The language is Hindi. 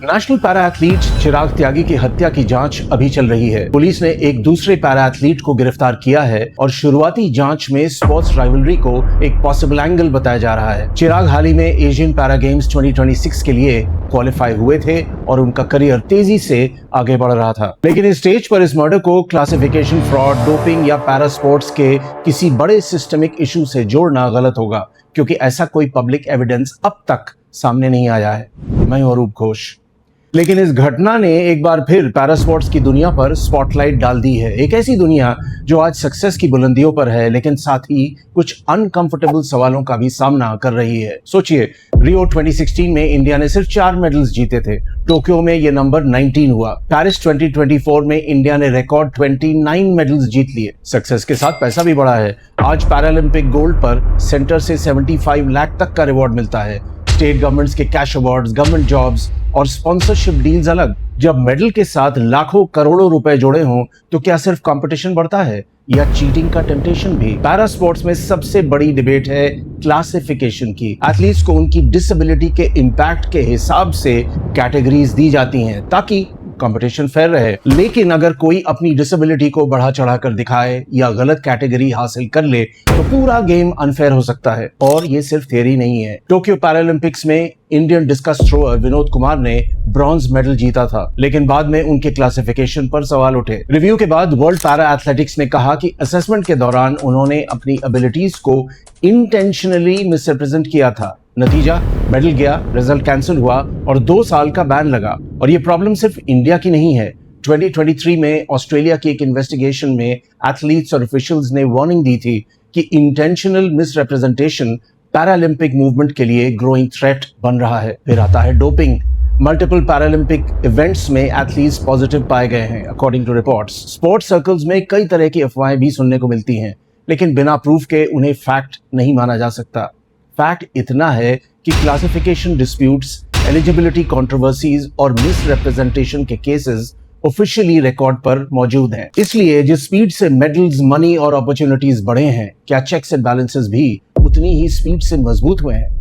नेशनल पैरा एथलीट चिराग त्यागी की हत्या की जांच अभी चल रही है। पुलिस ने एक दूसरे पैरा एथलीट को गिरफ्तार किया है और शुरुआती जांच में स्पोर्ट्स राइवलरी को एक पॉसिबल एंगल बताया जा रहा है। चिराग हाल ही में एशियन पैरा गेम्स 2026 के लिए क्वालिफाई हुए थे और उनका करियर तेजी से आगे बढ़ रहा था, लेकिन इस स्टेज पर इस मर्डर को क्लासिफिकेशन फ्रॉड, डोपिंग या पैरा स्पोर्ट्स के किसी बड़े सिस्टमिक इशू से जोड़ना गलत होगा, क्योंकि ऐसा कोई पब्लिक एविडेंस अब तक सामने नहीं आया है। मैं हूं अरूप घोष। लेकिन इस घटना ने एक बार फिर पैरा स्पोर्ट्स की दुनिया पर स्पॉटलाइट डाल दी है। एक ऐसी दुनिया जो आज सक्सेस की बुलंदियों पर है, लेकिन साथ ही कुछ अनकंफर्टेबल सवालों का भी सामना कर रही है। सोचिए, रियो 2016 में इंडिया ने सिर्फ 4 मेडल्स जीते थे। टोक्यो में ये नंबर 19 हुआ। पेरिस 2024 में इंडिया ने रिकॉर्ड 29 मेडल्स जीत लिए। सक्सेस के साथ पैसा भी बढ़ा है। आज पैरालंपिक गोल्ड पर सेंटर से 75 लाख तक का रिवॉर्ड मिलता है। स्टेट गवर्नमेंट्स के कैश अवार्ड्स, गवर्नमेंट जॉब्स और स्पॉन्सरशिप डील्स अलग। जब मेडल के साथ लाखों करोड़ों रुपए जुड़े हों तो क्या सिर्फ कंपटीशन बढ़ता है या चीटिंग का टेम्पटेशन भी? पैरा स्पोर्ट्स में सबसे बड़ी डिबेट है क्लासिफिकेशन की। एथलीट्स को उनकी डिसेबिलिटी के इम्पैक्ट के हिसाब से कैटेगरीज दी जाती हैं ताकि कंपटीशन फेयर रहे। लेकिन अगर कोई अपनी डिसेबिलिटी को बढ़ा चढ़ाकर दिखाए या गलत कैटेगरी हासिल कर ले तो पूरा गेम अनफेयर हो सकता है। और ये सिर्फ थियरी नहीं है। टोक्यो पैरालंपिक्स में Indian discuss thrower Vinod Kumar ने ब्रॉन्ज मेडल जीता था, लेकिन बाद में उनके क्लासिफिकेशन पर सवाल उठे। रिव्यू के बाद वर्ल्ड पैरा एथलेटिक्स ने कहा कि असेसमेंट के दौरान उन्होंने अपनी एबिलिटीज को इंटेंशनली मिसरिप्रेजेंट किया था। नतीजा, मेडल गया, रिजल्ट कैंसिल हुआ और 2 साल का बैन लगा। और ये प्रॉब्लम सिर्फ इंडिया की नहीं है। 2023 में ऑस्ट्रेलिया की एक इन्वेस्टिगेशन में एथलीट्स और ऑफिशियल्स ने वार्निंग दी थी कि इंटेंशनल मिसरिप्रेजेंटेशन पैरालंपिक मूवमेंट के लिए ग्रोइंग थ्रेट बन रहा है। फिर आता है डोपिंग। मल्टीपल पैरालंपिक इवेंट्स में एथलीट्स पॉजिटिव पाए गए हैं, according to reports. Sports circles में कई तरह की अफवाहें भी सुनने को मिलती हैं, लेकिन बिना प्रूफ के उन्हें फैक्ट नहीं माना जा सकता। फैक्ट इतना है कि क्लासिफिकेशन डिस्प्यूट्स, एलिजिबिलिटी कंट्रोवर्सीज और मिसरिप्रेजेंटेशन के केसेस ऑफिशियली रिकॉर्ड पर मौजूद हैं। इसलिए जिस स्पीड से मेडल्स, मनी और अपॉर्चुनिटीज बढ़े हैं, क्या चेक्स एंड बैलेंसेस भी उतनी ही स्पीड से मजबूत हुए हैं?